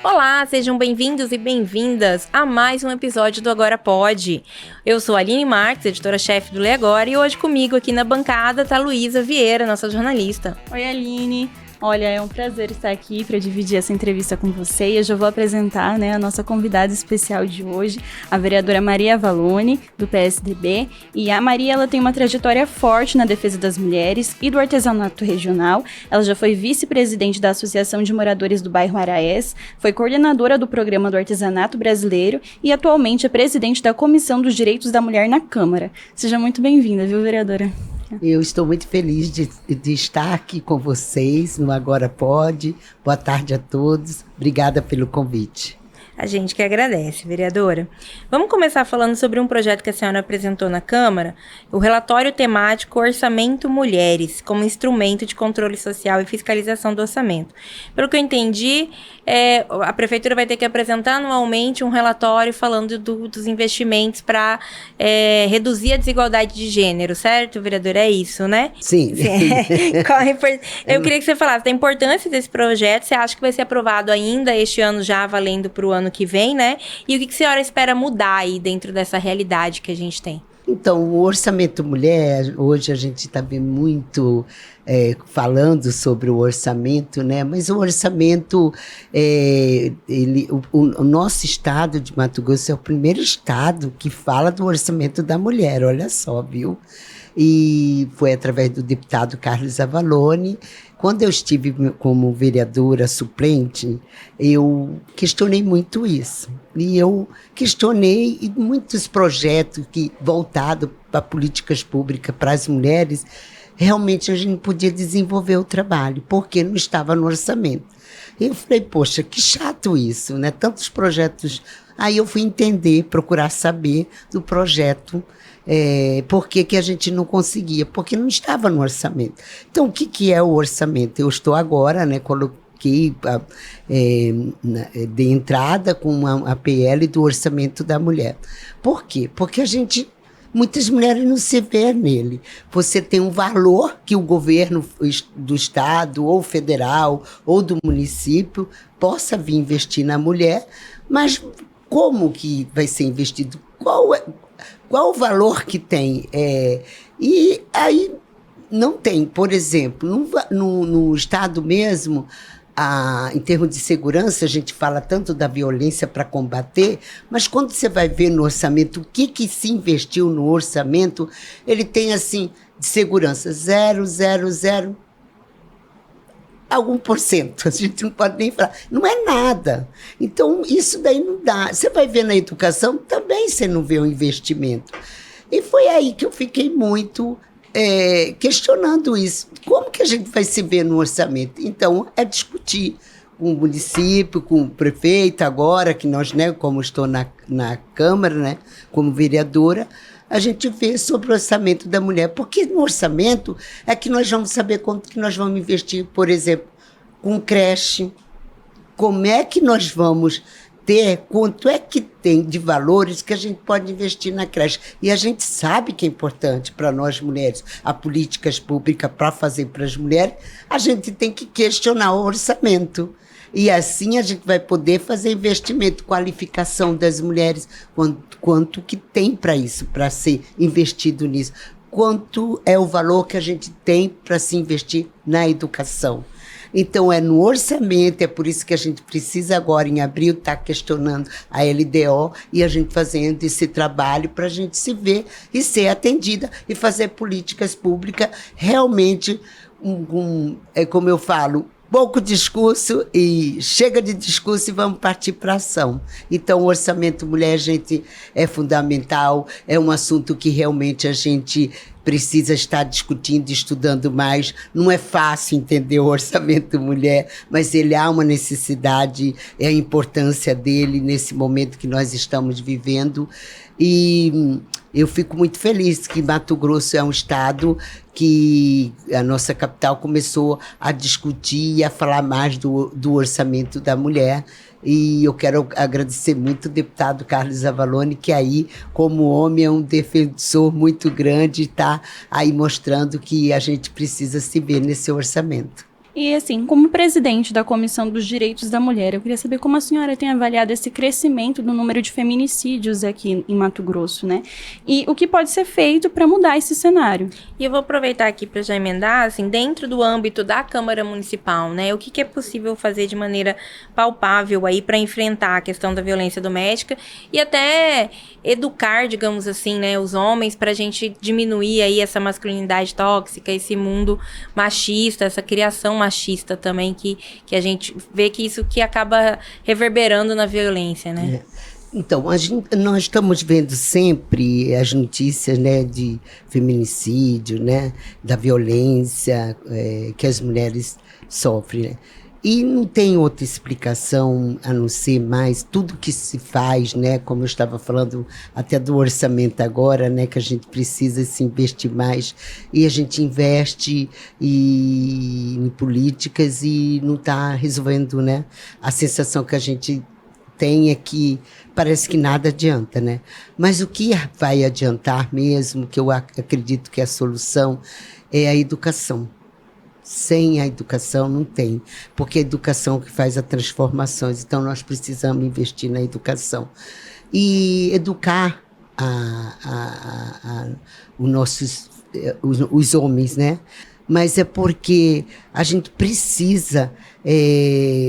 Olá, sejam bem-vindos e bem-vindas a mais um episódio do Agora Pode. Eu sou a Aline Marques, editora-chefe do Lê Agora, e hoje comigo aqui na bancada tá a Luísa Vieira, nossa jornalista. Oi, Aline. Olha, é um prazer estar aqui para dividir essa entrevista com você. E eu já vou apresentar, a nossa convidada especial de hoje, a vereadora Maria Avalone, do PSDB. E a Maria, ela tem uma trajetória forte na defesa das mulheres e do artesanato regional. Ela já foi vice-presidente da Associação de Moradores do Bairro Araés, foi coordenadora do Programa do Artesanato Brasileiro e atualmente é presidente da Comissão dos Direitos da Mulher na Câmara. Seja muito bem-vinda, viu, vereadora? Eu estou muito feliz de estar aqui com vocês no Agora Pode. Boa tarde a todos. Obrigada pelo convite. A gente que agradece, vereadora. Vamos começar falando sobre um projeto que a senhora apresentou na Câmara, o relatório temático Orçamento Mulheres, como instrumento de controle social e fiscalização do orçamento. Pelo que eu entendi, a Prefeitura vai ter que apresentar anualmente um relatório falando dos investimentos para reduzir a desigualdade de gênero, certo, vereadora? É isso, né? Sim. Eu queria que você falasse da importância desse projeto. Você acha que vai ser aprovado ainda este ano, já valendo para o ano que vem, né? E o que a senhora espera mudar aí dentro dessa realidade que a gente tem? Então, o Orçamento Mulher, hoje a gente está vendo muito falando sobre o orçamento, né? Mas o orçamento, o nosso estado de Mato Grosso é o primeiro estado que fala do orçamento da mulher, olha só, viu? E foi através do deputado Carlos Avalone. Quando eu estive como vereadora suplente, eu questionei muito isso. E eu questionei muitos projetos voltados para políticas públicas para as mulheres. Realmente a gente não podia desenvolver o trabalho, porque não estava no orçamento. E eu falei, poxa, que chato isso, né? Tantos projetos. Aí eu fui entender, procurar saber do projeto. Por que a gente não conseguia? Porque não estava no orçamento. Então, o que é o orçamento? Eu estou agora, coloquei de entrada com a PL do orçamento da mulher. Por quê? Porque muitas mulheres não se vê nele. Você tem um valor que o governo do estado, ou federal, ou do município, possa vir investir na mulher, mas como que vai ser investido? Qual o valor que tem? E aí não tem. Por exemplo, no estado mesmo, em termos de segurança, a gente fala tanto da violência para combater, mas quando você vai ver no orçamento o que se investiu no orçamento, ele tem assim, de segurança, 0,00 algum porcento, a gente não pode nem falar, não é nada. Então, isso daí não dá. Você vai ver na educação, também você não vê o investimento. E foi aí que eu fiquei muito questionando isso. Como que a gente vai se ver no orçamento? Então, é discutir com o município, com o prefeito, agora que nós, como estou na Câmara, como vereadora, a gente vê sobre o orçamento da mulher, porque no orçamento é que nós vamos saber quanto que nós vamos investir, por exemplo, com creche, como é que nós vamos ter, quanto é que tem de valores que a gente pode investir na creche. E a gente sabe que é importante para nós mulheres, a políticas públicas para fazer para as mulheres, a gente tem que questionar o orçamento. E assim a gente vai poder fazer investimento, qualificação das mulheres, quanto que tem para isso, para ser investido nisso. Quanto é o valor que a gente tem para se investir na educação. Então, é no orçamento, é por isso que a gente precisa agora, em abril, estar questionando a LDO e a gente fazendo esse trabalho para a gente se ver e ser atendida e fazer políticas públicas realmente, como eu falo, pouco discurso e chega de discurso e vamos partir para ação. Então, o orçamento mulher, gente, é fundamental, é um assunto que realmente a gente precisa estar discutindo, estudando mais. Não é fácil entender o orçamento mulher, mas ele há uma necessidade, é a importância dele nesse momento que nós estamos vivendo. E eu fico muito feliz que Mato Grosso é um estado que a nossa capital começou a discutir e a falar mais do orçamento da mulher. E eu quero agradecer muito o deputado Carlos Avalone, que aí, como homem, é um defensor muito grande e está aí mostrando que a gente precisa se ver nesse orçamento. E assim, como presidente da Comissão dos Direitos da Mulher, eu queria saber como a senhora tem avaliado esse crescimento do número de feminicídios aqui em Mato Grosso, né? E o que pode ser feito para mudar esse cenário? E eu vou aproveitar aqui para já emendar, assim, dentro do âmbito da Câmara Municipal, né? O que é possível fazer de maneira palpável aí para enfrentar a questão da violência doméstica e até educar, digamos assim, né, os homens para a gente diminuir aí essa masculinidade tóxica, esse mundo machista, essa criação machista também que a gente vê que isso que acaba reverberando na violência, né? Então, nós estamos vendo sempre as notícias, né, de feminicídio, né, da violência que as mulheres sofrem, né? E não tem outra explicação a não ser mais tudo que se faz, né? Como eu estava falando até do orçamento agora, né? Que a gente precisa se investir mais e a gente investe em políticas e não está resolvendo, né? A sensação que a gente tem é que parece que nada adianta, né? Mas o que vai adiantar mesmo, que eu acredito que é a solução, é a educação. Sem a educação não tem, porque é a educação que faz as transformações, então nós precisamos investir na educação. E educar os homens, né? Mas é porque a gente precisa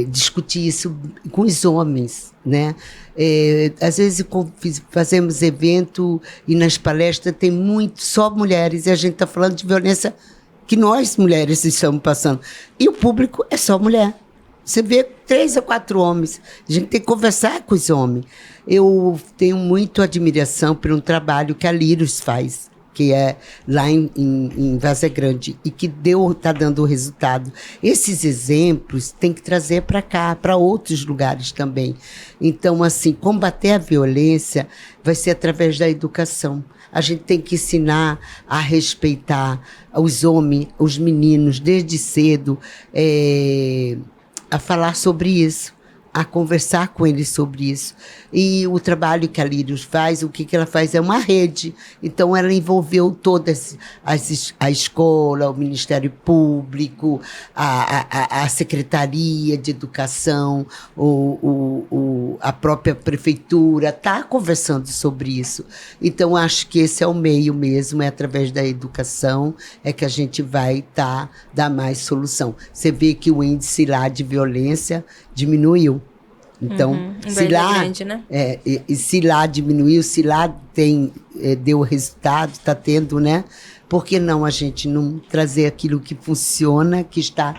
discutir isso com os homens, né? Às vezes fazemos evento e nas palestras tem só mulheres e a gente está falando de violência que nós mulheres estamos passando. E o público é só mulher. Você vê 3 a 4 homens. A gente tem que conversar com os homens. Eu tenho muita admiração por um trabalho que a Lírios faz, que é lá em Várzea Grande, e que está dando resultado. Esses exemplos tem que trazer para cá, para outros lugares também. Então, assim, combater a violência vai ser através da educação. A gente tem que ensinar a respeitar os homens, os meninos, desde cedo, a falar sobre isso, a conversar com eles sobre isso. E o trabalho que a Lírios faz, o que ela faz é uma rede. Então, ela envolveu todas a escola, o Ministério Público, a Secretaria de Educação, a própria Prefeitura, está conversando sobre isso. Então, acho que esse é o meio mesmo, é através da educação, é que a gente vai dar mais solução. Você vê que o índice lá de violência diminuiu. Então, se lá, grande, né? Se lá diminuiu, se lá deu resultado, está tendo, né? Por que não a gente não trazer aquilo que funciona, que está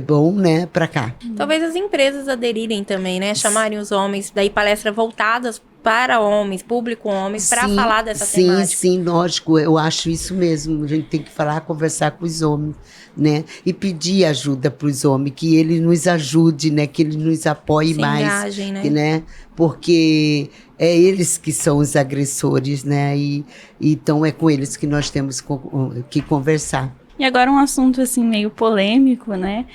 bom, né, para cá? Talvez as empresas aderirem também, né? Chamarem os homens, daí palestras voltadas para homens, público homens, para falar dessa temática. Sim, lógico, eu acho isso mesmo. A gente tem que conversar com os homens, né? E pedir ajuda para os homens, que eles nos ajudem, né? Que eles nos apoiem mais. Engajem, né? Porque é eles que são os agressores, né? E então é com eles que nós temos que conversar. E agora um assunto assim meio polêmico, né?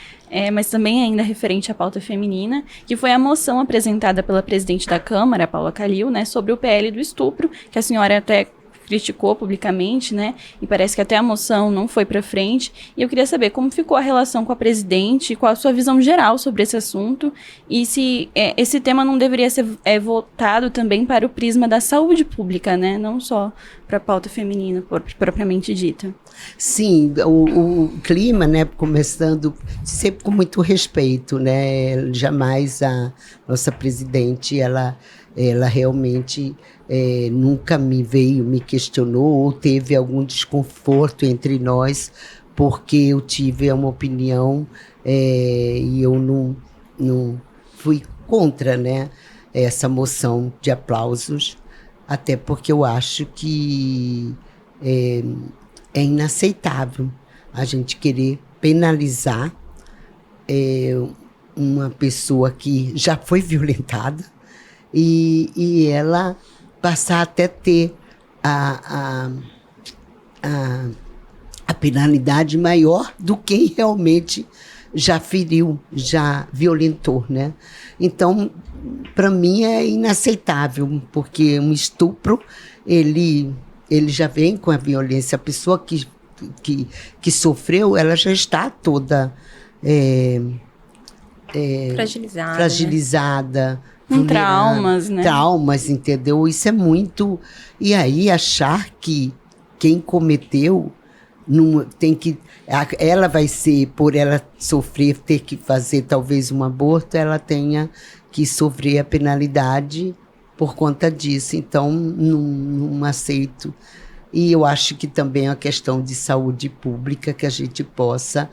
Mas também ainda referente à pauta feminina, que foi a moção apresentada pela presidente da Câmara, Paula Calil, né, sobre o PL do estupro, que a senhora até criticou publicamente, né? E parece que até a moção não foi para frente. E eu queria saber como ficou a relação com a presidente, qual a sua visão geral sobre esse assunto e se esse tema não deveria ser voltado também para o prisma da saúde pública, né? Não só para a pauta feminina propriamente dita. Sim, o clima, né, começando sempre com muito respeito, né? Jamais a nossa presidente, ela realmente nunca me questionou ou teve algum desconforto entre nós, porque eu tive uma opinião e eu não fui contra, né, essa moção de aplausos, até porque eu acho que é inaceitável a gente querer penalizar uma pessoa que já foi violentada e ela passar até ter a penalidade maior do que realmente já feriu, já violentou, né? Então, para mim é inaceitável, porque um estupro, ele já vem com a violência. A pessoa que sofreu, ela já está toda fragilizada, com traumas, né? Traumas, entendeu? Isso é muito... E aí achar que quem cometeu não tem que... Ela vai ser, por ela sofrer, ter que fazer talvez um aborto, ela tenha que sofrer a penalidade por conta disso. Então, não aceito. E eu acho que também é uma questão de saúde pública, que a gente possa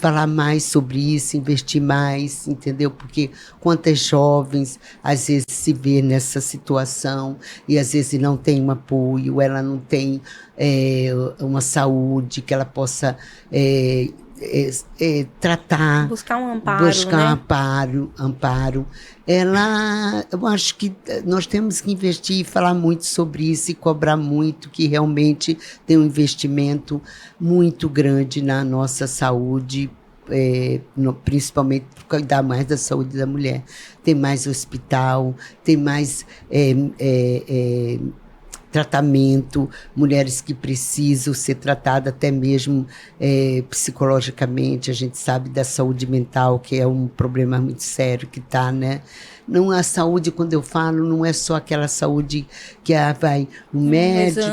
falar mais sobre isso, investir mais, entendeu? Porque quantas jovens às vezes se vê nessa situação e às vezes não tem um apoio, ela não tem uma saúde que ela possa tratar, buscar um amparo, amparo. Eu acho que nós temos que investir e falar muito sobre isso e cobrar muito, que realmente tem um investimento muito grande na nossa saúde, principalmente para cuidar mais da saúde da mulher. Tem mais hospital, tem mais tratamento, mulheres que precisam ser tratadas até mesmo psicologicamente. A gente sabe da saúde mental, que é um problema muito sério que está, né? Não, a saúde, quando eu falo, não é só aquela saúde que vai no médico,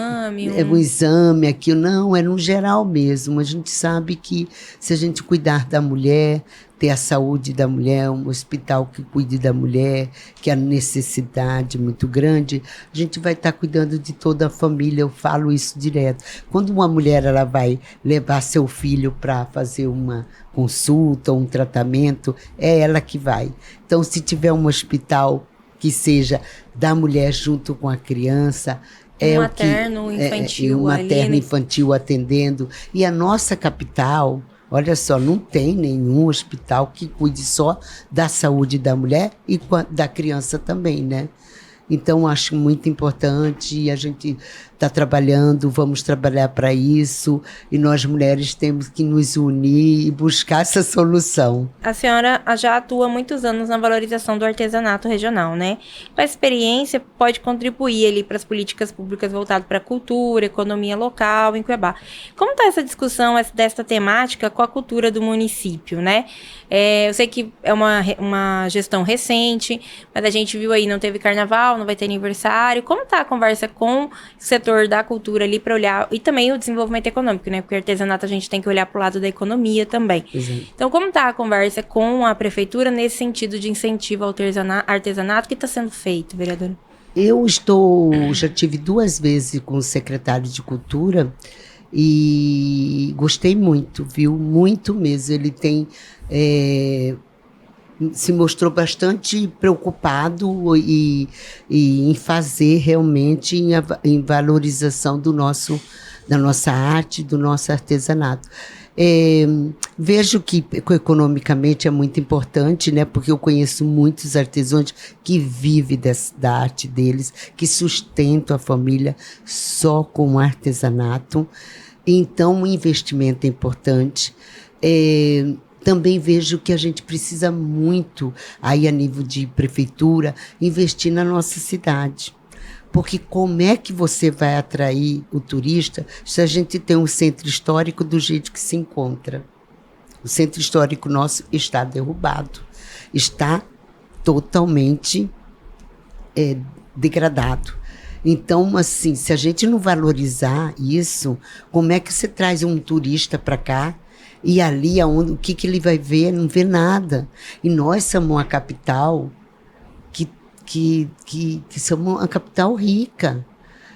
um exame, aquilo, não, é no geral mesmo. A gente sabe que se a gente cuidar da mulher, ter a saúde da mulher, um hospital que cuide da mulher, que a necessidade muito grande, a gente vai estar cuidando de toda a família. Eu falo isso direto. Quando uma mulher ela vai levar seu filho para fazer uma consulta, um tratamento, é ela que vai. Então, se tiver um hospital que seja da mulher junto com a criança, materno infantil atendendo. E a nossa capital, olha só, não tem nenhum hospital que cuide só da saúde da mulher e da criança também, né? Então, acho muito importante, a gente está trabalhando, vamos trabalhar para isso, e nós mulheres temos que nos unir e buscar essa solução. A senhora já atua há muitos anos na valorização do artesanato regional, né? A experiência pode contribuir ali para as políticas públicas voltadas para a cultura, economia local em Cuiabá. Como está essa discussão desta temática com a cultura do município, né? Eu sei que é uma gestão recente, mas a gente viu aí, não teve carnaval, não vai ter aniversário. Como está a conversa com o setor da cultura ali para olhar, e também o desenvolvimento econômico, né? Porque artesanato a gente tem que olhar para o lado da economia também. Exato. Então, como está a conversa com a prefeitura nesse sentido de incentivo ao artesanato que está sendo feito, vereadora? Já tive 2 vezes com o secretário de Cultura e gostei muito, viu? Muito mesmo. Ele tem... se mostrou bastante preocupado e em fazer realmente em valorização da nossa arte, do nosso artesanato. Vejo que economicamente é muito importante, né? Porque eu conheço muitos artesãos que vivem da arte deles, que sustentam a família só com o artesanato. Então, o investimento é importante. Também vejo que a gente precisa muito, aí a nível de prefeitura, investir na nossa cidade. Porque como é que você vai atrair o turista se a gente tem um centro histórico do jeito que se encontra? O centro histórico nosso está derrubado, está totalmente degradado. Então, assim, se a gente não valorizar isso, como é que você traz um turista para cá? E ali, o que ele vai ver? Não vê nada. E nós somos uma capital que somos uma capital rica.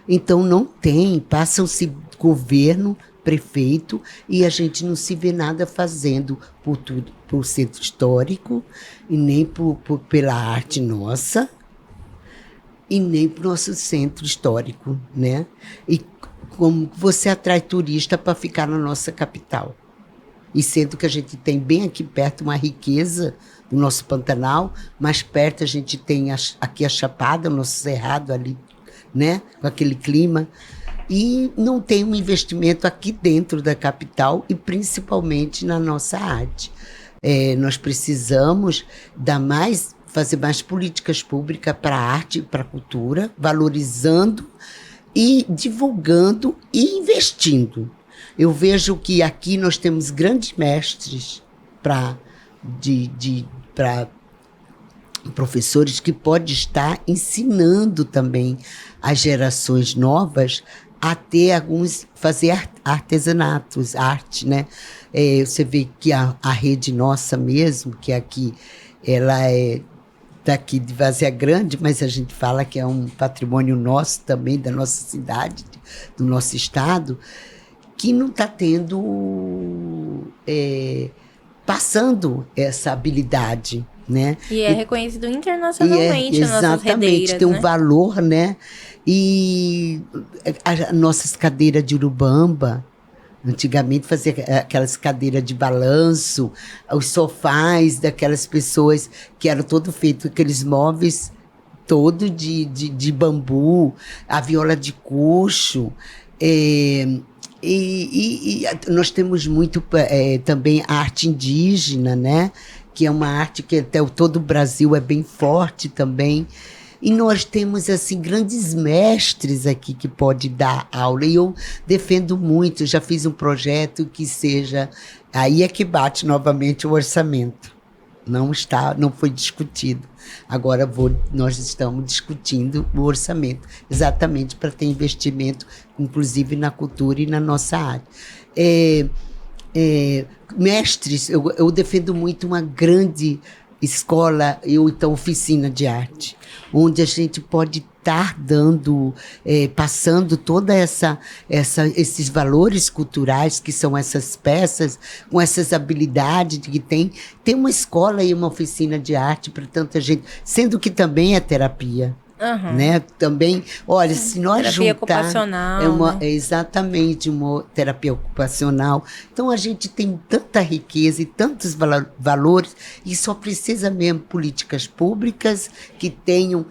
Então, não tem. Passam-se governo, prefeito, e a gente não se vê nada fazendo por o centro histórico, e nem pela arte nossa, e nem para o nosso centro histórico, né? E como você atrai turista para ficar na nossa capital? E sendo que a gente tem bem aqui perto uma riqueza do nosso Pantanal, mais perto a gente tem aqui a Chapada, o nosso cerrado ali, né? Com aquele clima. e não tem um investimento aqui dentro da capital e principalmente na nossa arte. Nós precisamos fazer mais políticas públicas para a arte e para a cultura, valorizando e divulgando e investindo. Eu vejo que aqui nós temos grandes mestres para professores que podem estar ensinando também as gerações novas a ter fazer artesanatos, arte, né? Você vê que a rede nossa mesmo, que aqui, ela é daqui de Várzea Grande, mas a gente fala que é um patrimônio nosso também, da nossa cidade, do nosso estado, que não está passando essa habilidade, né? E é reconhecido internacionalmente nas nossas redeiras, exatamente, tem um valor, né? E as nossas cadeiras de Urubamba, antigamente fazia aquelas cadeiras de balanço, os sofás daquelas pessoas que eram todo feito, aqueles móveis todo de bambu, a viola de coxo, e nós temos muito também a arte indígena, né? Que é uma arte que até todo o Brasil é bem forte também. E nós temos, assim, grandes mestres aqui que podem dar aula. E eu defendo muito, já fiz um projeto que seja... Aí é que bate novamente o orçamento. Não foi discutido. Agora nós estamos discutindo o orçamento, exatamente para ter investimento, inclusive na cultura e na nossa área. Mestres, eu defendo muito uma grande escola, então oficina de arte, onde a gente pode estar passando toda esses valores culturais, que são essas peças, com essas habilidades que tem uma escola e uma oficina de arte para tanta gente, sendo que também é terapia. Uhum. Né? Também, olha, se nós terapia juntar... ocupacional, é exatamente uma terapia ocupacional. Então, a gente tem tanta riqueza e tantos valores, e só precisa mesmo políticas públicas que tenham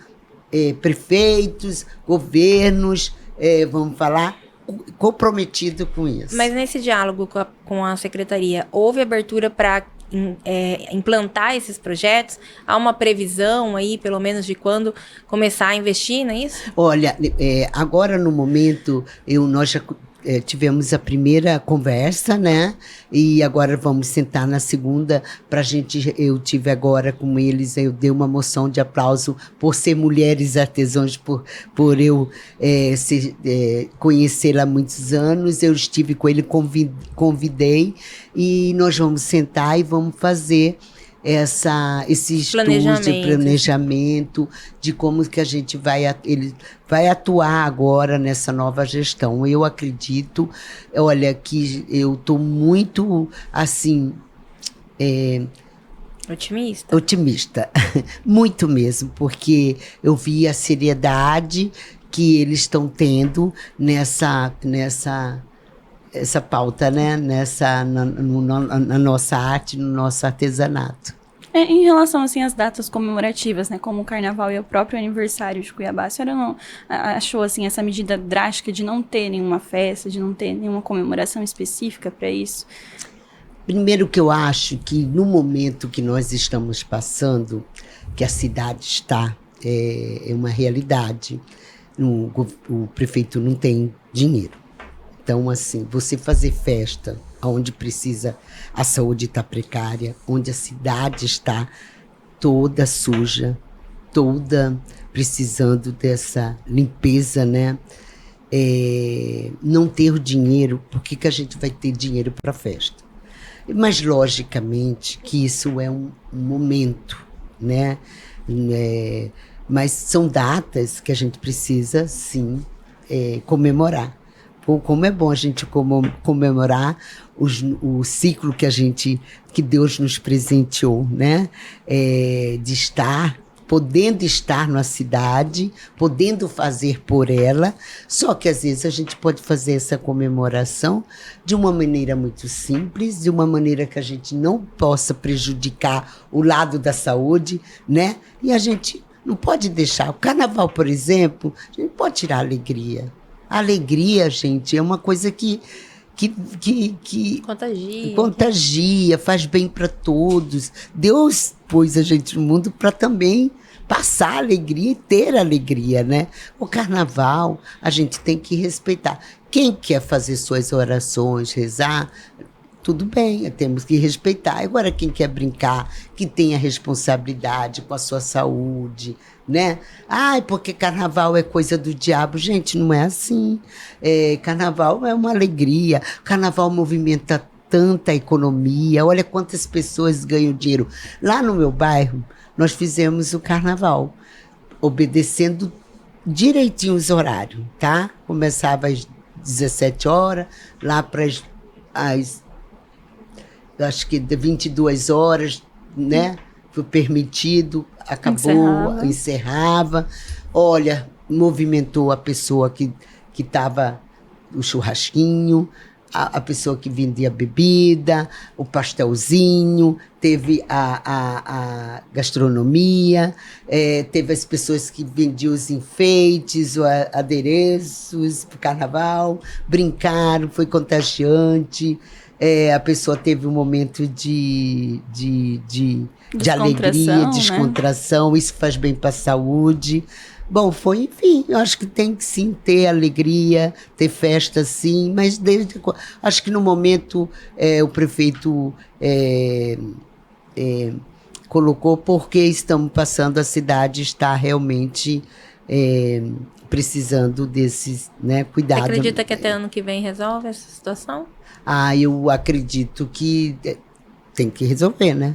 prefeitos, governos, vamos falar, comprometidos com isso. Mas nesse diálogo com a secretaria, houve abertura para implantar esses projetos? Há uma previsão aí, pelo menos, de quando começar a investir nisso? Olha, agora no momento, nós já tivemos a primeira conversa, né? E agora vamos sentar na segunda para a gente. Eu tive agora com eles, eu dei uma moção de aplauso por ser mulheres artesãs, por eu conhecê-la há muitos anos. Eu estive com ele, convidei, e nós vamos sentar e vamos fazer esse estudo de planejamento de como que a gente ele vai atuar agora nessa nova gestão. Eu acredito, olha, que eu estou muito, assim... Otimista, muito mesmo, porque eu vi a seriedade que eles estão tendo nessa pauta, né? Na nossa arte, no nosso artesanato. Em relação, assim, às datas comemorativas, né, como o Carnaval e o próprio aniversário de Cuiabá, a senhora não achou, assim, essa medida drástica de não ter nenhuma festa, de não ter nenhuma comemoração específica para isso? Primeiro que eu acho que no momento que nós estamos passando, que a cidade está, é uma realidade, o prefeito não tem dinheiro. Então, assim, você fazer festa onde precisa, a saúde está precária, onde a cidade está toda suja, toda precisando dessa limpeza, né? Não ter o dinheiro, por que a gente vai ter dinheiro para festa? Mas, logicamente, que isso é um momento, né? Mas são datas que a gente precisa, sim, comemorar. Como é bom a gente comemorar o ciclo que Deus nos presenteou, né? De podendo estar na cidade, podendo fazer por ela, só que às vezes a gente pode fazer essa comemoração de uma maneira muito simples, de uma maneira que a gente não possa prejudicar o lado da saúde, né? E a gente não pode deixar. O carnaval, por exemplo, a gente pode tirar a alegria. A alegria, gente, é uma coisa que contagia, faz bem para todos. Deus pôs a gente no mundo para também passar alegria e ter alegria, né? O carnaval, a gente tem que respeitar. Quem quer fazer suas orações, rezar, tudo bem, temos que respeitar. Agora, quem quer brincar, que tenha responsabilidade com a sua saúde, né? Ai, porque carnaval é coisa do diabo. Gente, não é assim. Carnaval é uma alegria. Carnaval movimenta tanta economia. Olha quantas pessoas ganham dinheiro. Lá no meu bairro, nós fizemos o carnaval, obedecendo direitinho os horários, tá? Começava às 17 horas, lá para as acho que de 22 horas, né? Foi permitido, acabou, encerrava. Olha, movimentou a pessoa que estava o churrasquinho, a pessoa que vendia bebida, o pastelzinho, teve a gastronomia, teve as pessoas que vendiam os enfeites, os adereços para o carnaval, brincaram, foi contagiante. A pessoa teve um momento de alegria, descontração, né? Isso faz bem para a saúde. Bom, enfim, eu acho que tem que sim ter alegria, ter festa sim, mas acho que no momento o prefeito colocou porque estamos passando, a cidade está realmente precisando desses, né, cuidados. Você acredita que até ano que vem resolve essa situação? Eu acredito que tem que resolver, né?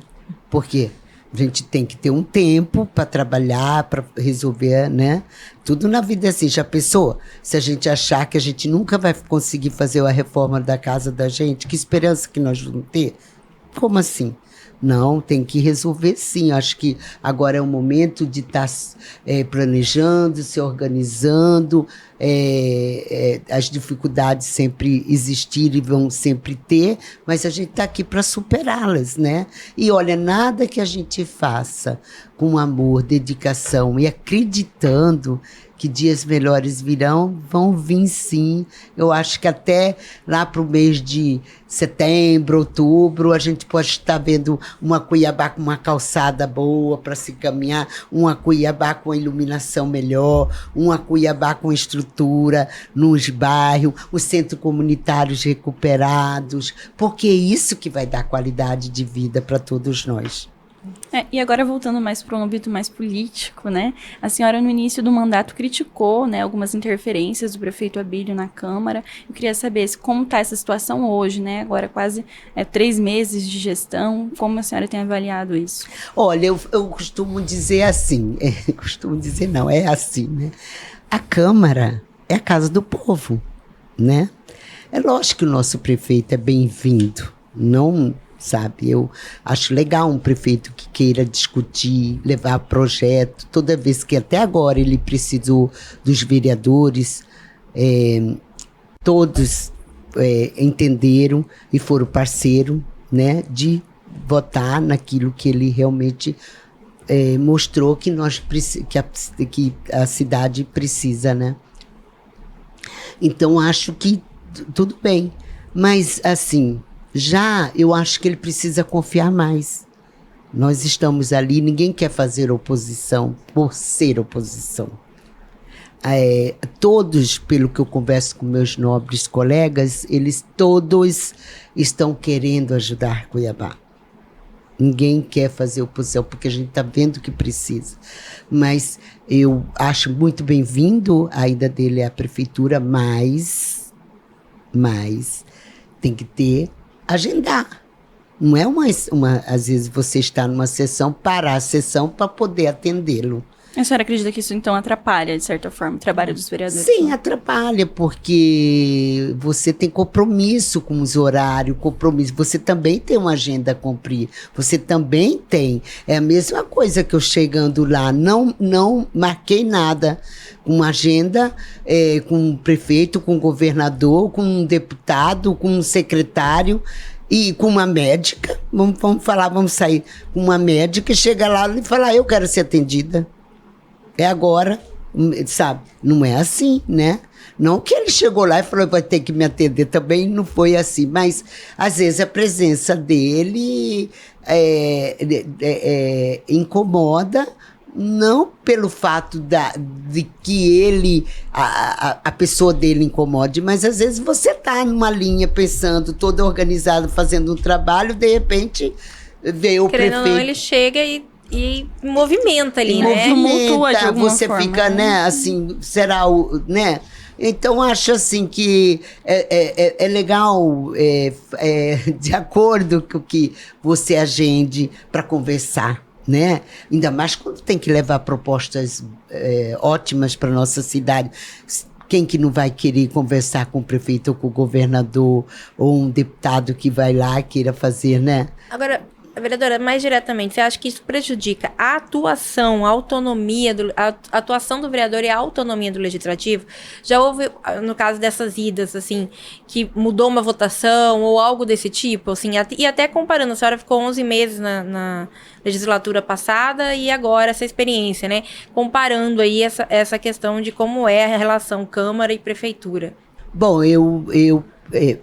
Porque a gente tem que ter um tempo para trabalhar, para resolver, né? Tudo na vida é assim. Já pensou? Se a gente achar que a gente nunca vai conseguir fazer a reforma da casa da gente, que esperança que nós vamos ter? Como assim? Não, tem que resolver sim. Acho que agora é o momento de estar planejando, se organizando. As dificuldades sempre existirem e vão sempre ter, mas a gente está aqui para superá-las, né? E olha, nada que a gente faça com amor, dedicação e acreditando que dias melhores virão, vão vir sim. Eu acho que até lá para o mês de setembro, outubro, a gente pode estar vendo uma Cuiabá com uma calçada boa para se caminhar, uma Cuiabá com a iluminação melhor, uma Cuiabá com estrutura nos bairros, os centros comunitários recuperados, porque é isso que vai dar qualidade de vida para todos nós. E agora voltando mais para um âmbito mais político, né? A senhora no início do mandato criticou, né, algumas interferências do prefeito Abílio na Câmara. Eu queria saber como está essa situação hoje, né? Agora quase 3 meses de gestão. Como a senhora tem avaliado isso? Olha, eu costumo dizer assim, é assim, né? A Câmara é a casa do povo, né? É lógico que o nosso prefeito é bem-vindo, não... Sabe, eu acho legal um prefeito que queira discutir, levar projeto. Toda vez que até agora ele precisou dos vereadores, todos entenderam e foram parceiros, né, de votar naquilo que ele realmente mostrou que que a cidade precisa, né? Então acho que tudo bem, mas assim... Já eu acho que ele precisa confiar mais. Nós estamos ali, ninguém quer fazer oposição por ser oposição. Todos, pelo que eu converso com meus nobres colegas, eles todos estão querendo ajudar Cuiabá. Ninguém quer fazer oposição, porque a gente está vendo que precisa. Mas eu acho muito bem-vindo a ida dele à prefeitura, mas tem que agendar. Não é às vezes você está numa sessão, parar a sessão para poder atendê-lo. A senhora acredita que isso então atrapalha, de certa forma, o trabalho dos vereadores? Sim, atrapalha, porque você tem compromisso com os horários, você também tem uma agenda a cumprir, você também tem. É a mesma coisa que eu chegando lá, não marquei nada, uma agenda com o prefeito, com o governador, com um deputado, com um secretário e com uma médica. Vamos sair com uma médica e chega lá e falar, eu quero ser atendida. É agora, sabe? Não é assim, né? Não que ele chegou lá e falou, vai ter que me atender, também não foi assim, mas às vezes a presença dele incomoda, não pelo fato de que ele, a pessoa dele incomode, mas às vezes você está numa linha pensando, toda organizada, fazendo um trabalho, de repente veio o prefeito. Ou não, ele chega e movimenta ali, né? Movimenta, de alguma você forma, fica, né, assim, será o, né? Então, acho assim que é legal, de acordo com o que você agende para conversar, né? Ainda mais quando tem que levar propostas ótimas para nossa cidade. Quem que não vai querer conversar com o prefeito ou com o governador ou um deputado que vai lá e queira fazer, né? Agora, vereadora, mais diretamente, você acha que isso prejudica a atuação, a autonomia, a atuação do vereador e a autonomia do legislativo? Já houve, no caso dessas idas, assim, que mudou uma votação ou algo desse tipo? Assim, e até comparando, a senhora ficou 11 meses na legislatura passada e agora essa experiência, né? Comparando aí essa questão de como é a relação Câmara e Prefeitura. Bom,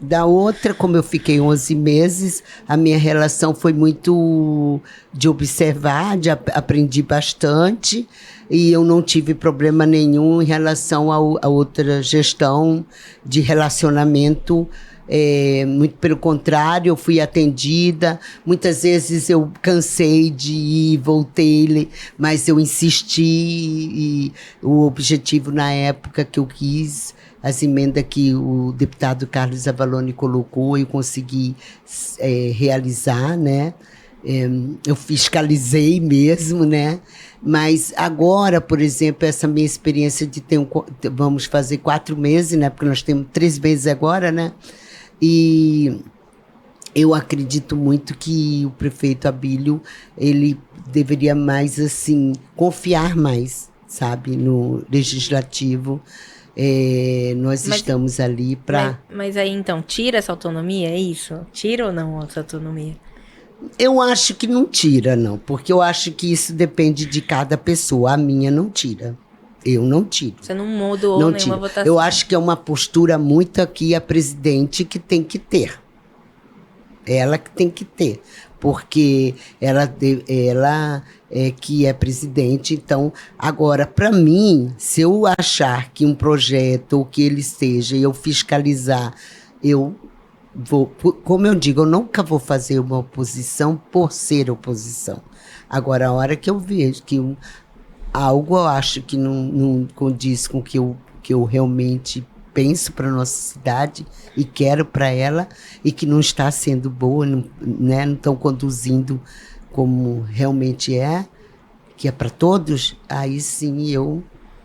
da outra, como eu fiquei 11 meses, a minha relação foi muito de observar, aprendi bastante e eu não tive problema nenhum em relação a outra gestão de relacionamento. Muito pelo contrário, eu fui atendida. Muitas vezes eu cansei de ir, voltei, mas eu insisti e o objetivo na época que eu quis, as emendas que o deputado Carlos Avalone colocou, eu consegui realizar, né? Eu fiscalizei mesmo, né? Mas agora, por exemplo, essa minha experiência de vamos fazer 4 meses, né? Porque nós temos 3 meses agora, né? E eu acredito muito que o prefeito Abílio, ele deveria mais, assim, confiar mais, sabe, no legislativo. Nós estamos ali para... Mas aí, então, tira essa autonomia, é isso? Tira ou não essa autonomia? Eu acho que não tira, não, porque eu acho que isso depende de cada pessoa. A minha não tira. Eu não tiro. Você não mudou não nenhuma votação? Eu acho que é uma postura muito aqui a presidente que tem que ter. Ela que tem que ter. Porque ela é que é presidente. Então, agora, para mim, se eu achar que um projeto ou que ele esteja e eu fiscalizar, eu vou... Como eu digo, eu nunca vou fazer uma oposição por ser oposição. Agora, a hora que eu vejo que algo eu acho que não condiz com o que eu realmente penso para nossa cidade e quero para ela e que não está sendo boa, né? Não estão conduzindo como realmente que é para todos, aí sim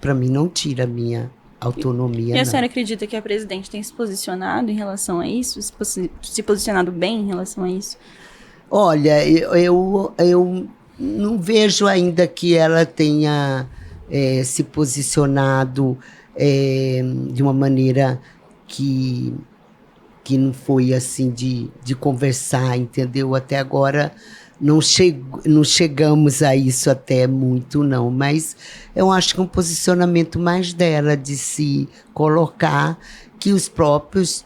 para mim não tira a minha autonomia. E a senhora acredita que a presidente tem se posicionado em relação a isso? Se posicionado bem em relação a isso? Olha, eu não vejo ainda que ela tenha se posicionado de uma maneira que não foi assim de conversar, entendeu? Até agora não chegamos a isso até muito, não. Mas eu acho que é um posicionamento mais dela de se colocar que os próprios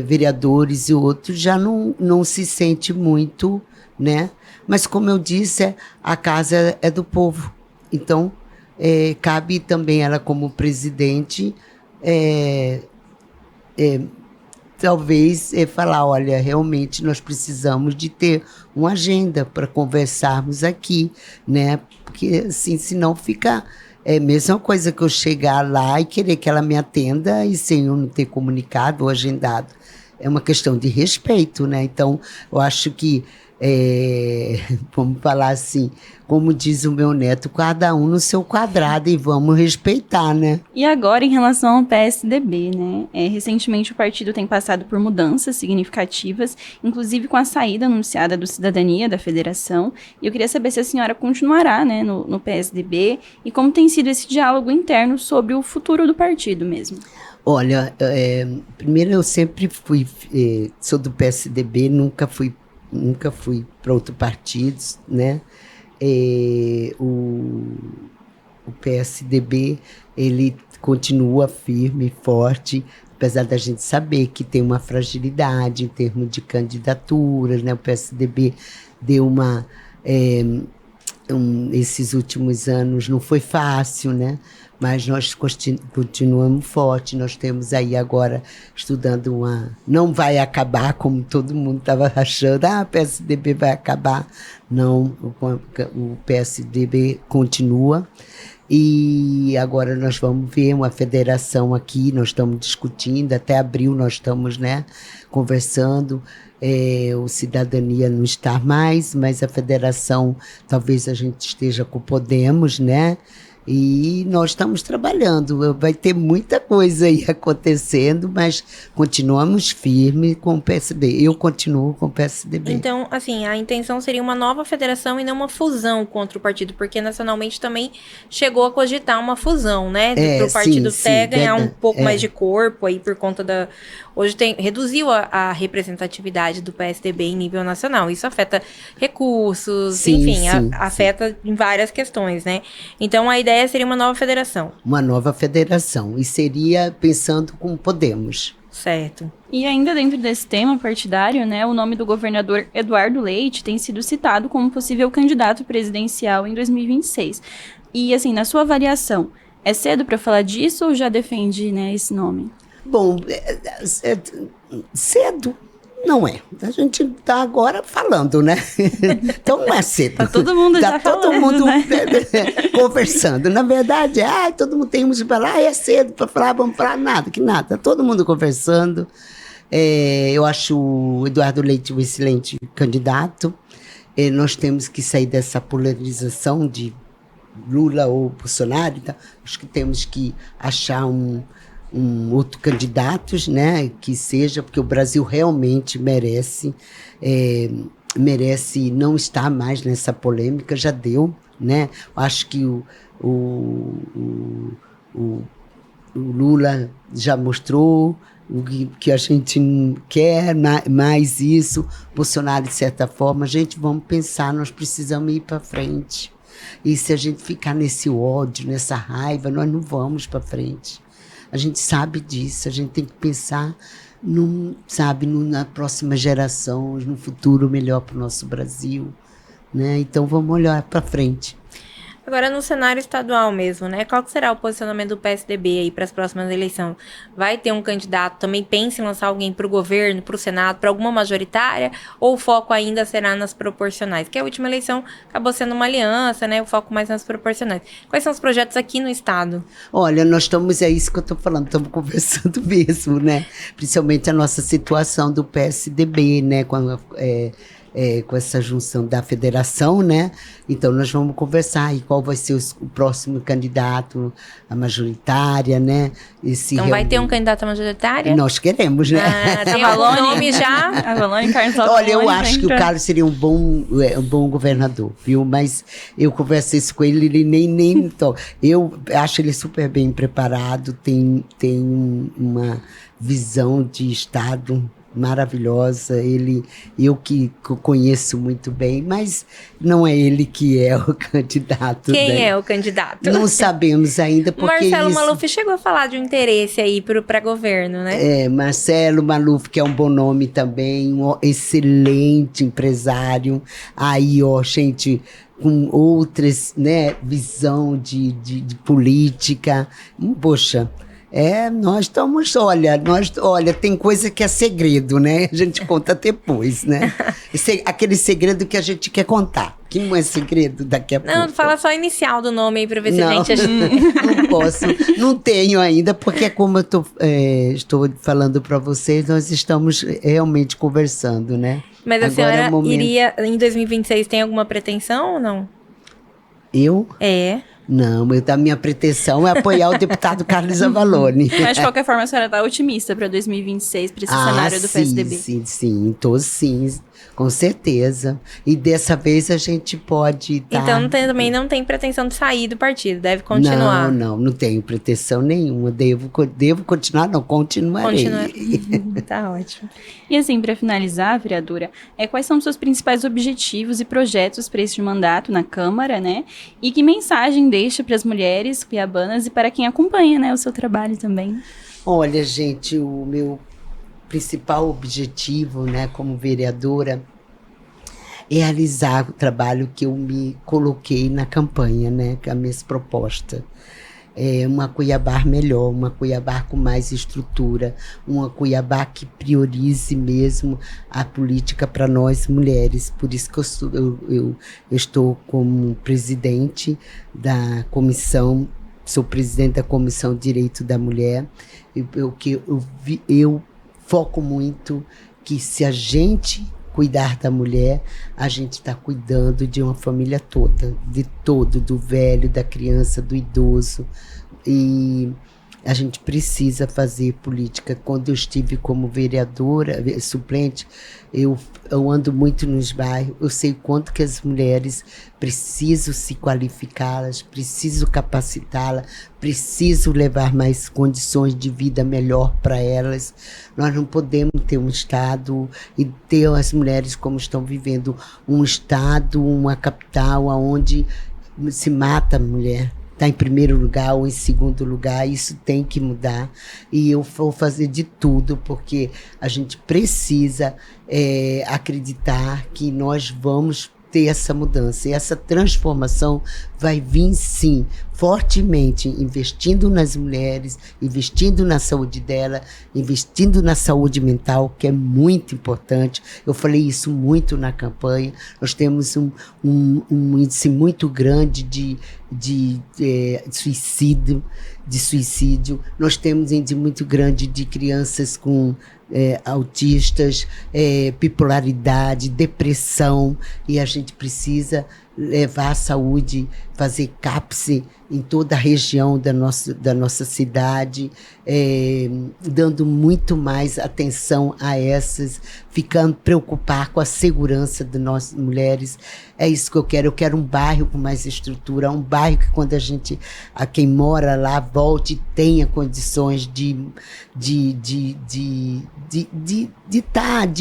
vereadores e outros já não se sente muito, né? Mas, como eu disse, a casa é do povo. Então, cabe também ela, como presidente, talvez falar, olha, realmente nós precisamos de ter uma agenda para conversarmos aqui, né? Porque, assim, senão fica... É a mesma coisa que eu chegar lá e querer que ela me atenda e sem eu não ter comunicado ou agendado. É uma questão de respeito, né? Então, eu acho que, vamos falar assim, como diz o meu neto, cada um no seu quadrado e vamos respeitar, né? E agora, em relação ao PSDB, né? Recentemente o partido tem passado por mudanças significativas, inclusive com a saída anunciada do Cidadania da federação. E eu queria saber se a senhora continuará, né, no PSDB e como tem sido esse diálogo interno sobre o futuro do partido mesmo. Olha, primeiro eu sempre fui, sou do PSDB, nunca fui para outros partidos, né? o PSDB, ele continua firme e forte, apesar da gente saber que tem uma fragilidade em termos de candidaturas, né? O PSDB deu uma... esses últimos anos não foi fácil, né? Mas nós continuamos forte. Nós temos aí agora estudando não vai acabar como todo mundo estava achando. O PSDB vai acabar. Não, o PSDB continua. E agora nós vamos ver uma federação aqui, nós estamos discutindo, até abril nós estamos, né, conversando. O Cidadania não está mais, mas a federação, talvez a gente esteja com o Podemos, né? E nós estamos trabalhando, vai ter muita coisa aí acontecendo, mas continuamos firmes com o PSDB. Eu continuo com o PSDB. Então, assim, a intenção seria uma nova federação e não uma fusão contra o partido, porque nacionalmente também chegou a cogitar uma fusão, né? Para o partido até ganhar um pouco mais de corpo aí por conta da... Hoje reduziu a representatividade do PSDB em nível nacional. Isso afeta recursos, enfim, afeta em várias questões, né? Então, a ideia seria uma nova federação. Uma nova federação. E seria pensando com Podemos. Certo. E ainda dentro desse tema partidário, né, o nome do governador Eduardo Leite tem sido citado como possível candidato presidencial em 2026. E, assim, na sua avaliação, é cedo para falar disso ou já defende, né, esse nome? Bom, cedo não é. A gente está agora falando, né? Então não é cedo. Tá todo mundo já falando, todo mundo, né? Conversando. Na verdade, todo mundo tem uns para falar, é cedo para falar, vamos falar nada, que nada. Tá todo mundo conversando. Eu acho o Eduardo Leite um excelente candidato. Nós temos que sair dessa polarização de Lula ou Bolsonaro. Então, acho que temos que achar um outro candidato, né, que seja, porque o Brasil realmente merece não estar mais nessa polêmica, já deu, né? Acho que o Lula já mostrou que a gente quer mais isso, Bolsonaro de certa forma, vamos pensar, nós precisamos ir para frente. E se a gente ficar nesse ódio, nessa raiva, nós não vamos para frente. A gente sabe disso, a gente tem que pensar na próxima geração, no futuro melhor para o nosso Brasil, né? Então vamos olhar para frente. Agora, no cenário estadual mesmo, né? Qual que será o posicionamento do PSDB aí para as próximas eleições? Vai ter um candidato? Também pensa em lançar alguém para o governo, para o Senado, para alguma majoritária? Ou o foco ainda será nas proporcionais? Que a última eleição acabou sendo uma aliança, né? O foco mais nas proporcionais. Quais são os projetos aqui no estado? Olha, nós estamos, é isso que eu estou falando, estamos conversando mesmo, né? Principalmente a nossa situação do PSDB, né? Com essa junção da federação, né? Então, nós vamos conversar aí qual vai ser o próximo candidato, a majoritária, né? Então, vai ter um candidato à majoritária? Nós queremos, né? Tem algum nome já? A Valone, Carlos Olha, eu acho que o Carlos seria um bom governador, viu? Mas eu conversei isso com ele, ele nem então, eu acho ele super bem preparado, tem uma visão de Estado maravilhosa, eu que conheço muito bem, mas não é ele que é o candidato. Quem é o candidato? Não sabemos ainda, porque Marcelo Maluf chegou a falar de um interesse aí para governo, né? Marcelo Maluf, que é um bom nome também, um excelente empresário, aí, gente, com outras, né, visão de política, poxa. Nós estamos, olha, tem coisa que é segredo, né? A gente conta depois, né? Aquele segredo que a gente quer contar, que não é segredo daqui a pouco. Não, fala só a inicial do nome aí pra ver se a gente... Não posso, não tenho ainda, porque como eu estou falando para vocês, nós estamos realmente conversando, né? Mas a senhora iria, em 2026, tem alguma pretensão ou não? Eu? Não, a minha pretensão é apoiar o deputado Carlos Avalone. Mas, de qualquer forma, a senhora está otimista para 2026, para esse cenário do PSDB? Sim, estou sim, com certeza. E dessa vez a gente pode dar... Então, também não tem pretensão de sair do partido, deve continuar. Não tenho pretensão nenhuma. Devo continuar, não, continuarei. Tá ótimo. E assim, para finalizar, vereadora, quais são os seus principais objetivos e projetos para este mandato na Câmara, né? E que mensagem deixa para as mulheres cuiabanas e para quem acompanha, né, o seu trabalho também? Olha, gente, o meu principal objetivo, né, como vereadora, é realizar o trabalho que eu me coloquei na campanha, né, com a minha proposta. É uma Cuiabá melhor, uma Cuiabá com mais estrutura, uma Cuiabá que priorize mesmo a política para nós mulheres. Por isso que eu estou como presidente da comissão, sou presidente da Comissão de Direito da Mulher. Eu foco muito que se a gente cuidar da mulher, a gente está cuidando de uma família toda, de todo, do velho, da criança, do idoso. E a gente precisa fazer política. Quando eu estive como vereadora, suplente, eu ando muito nos bairros, eu sei quanto que as mulheres precisam se qualificá-las, preciso capacitá-las, preciso levar mais condições de vida melhor para elas. Nós não podemos ter um Estado e ter as mulheres como estão vivendo, um Estado, uma capital onde se mata a mulher. Está em primeiro lugar ou em segundo lugar, isso tem que mudar. E eu vou fazer de tudo, porque a gente precisa acreditar que nós vamos ter essa mudança. E essa transformação vai vir, sim, fortemente, investindo nas mulheres, investindo na saúde dela, investindo na saúde mental, que é muito importante. Eu falei isso muito na campanha. Nós temos um índice muito grande de suicídio. Nós temos um índice muito grande de crianças com autistas, bipolaridade, depressão, e a gente precisa levar a saúde, fazer CAPS em toda a região da nossa cidade, dando muito mais atenção a essas, ficando preocupar com a segurança de nós mulheres. É isso que eu quero um bairro com mais estrutura, um bairro que quando quem mora lá volte e tenha condições de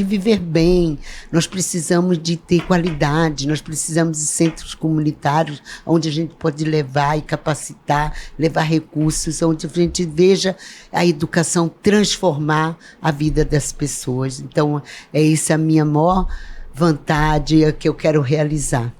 viver bem. Nós precisamos de ter qualidade, nós precisamos de centros comunitários onde a gente pode levar e capacitar, levar recursos, onde a gente veja a educação transformar a vida das pessoas. Então, essa a minha maior vontade que eu quero realizar.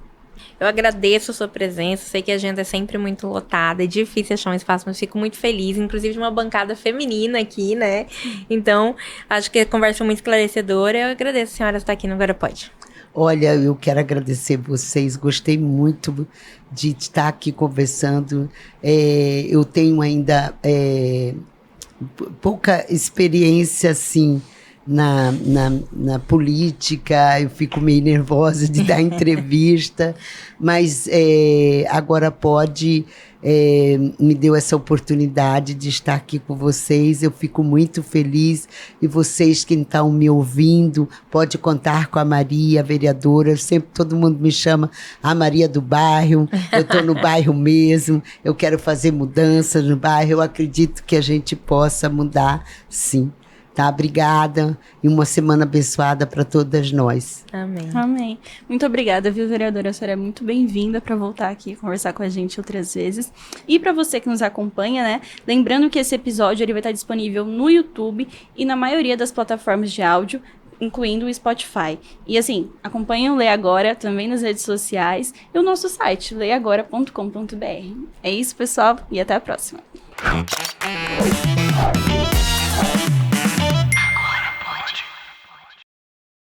Eu agradeço a sua presença, sei que a agenda é sempre muito lotada, é difícil achar um espaço, mas fico muito feliz, inclusive de uma bancada feminina aqui, né? Então, acho que a conversa foi muito esclarecedora. Eu agradeço a senhora estar aqui no Agora Pode. Olha, eu quero agradecer vocês, gostei muito de estar aqui conversando. Eu tenho ainda pouca experiência, assim, na política, eu fico meio nervosa de dar entrevista, mas Agora Pode me deu essa oportunidade de estar aqui com vocês. Eu fico muito feliz, e vocês que estão me ouvindo, pode contar com a Maria, a vereadora. Sempre todo mundo me chama a Maria do bairro, eu estou no bairro mesmo, eu quero fazer mudanças no bairro, eu acredito que a gente possa mudar, sim. Tá, obrigada, e uma semana abençoada para todas nós. Amém. Amém. Muito obrigada, viu, vereadora? A senhora é muito bem-vinda para voltar aqui e conversar com a gente outras vezes. E para você que nos acompanha, né, lembrando que esse episódio ele vai estar disponível no YouTube e na maioria das plataformas de áudio, incluindo o Spotify. E assim, acompanhem o Lê Agora também nas redes sociais e o nosso site, leagora.com.br. É isso, pessoal, e até a próxima.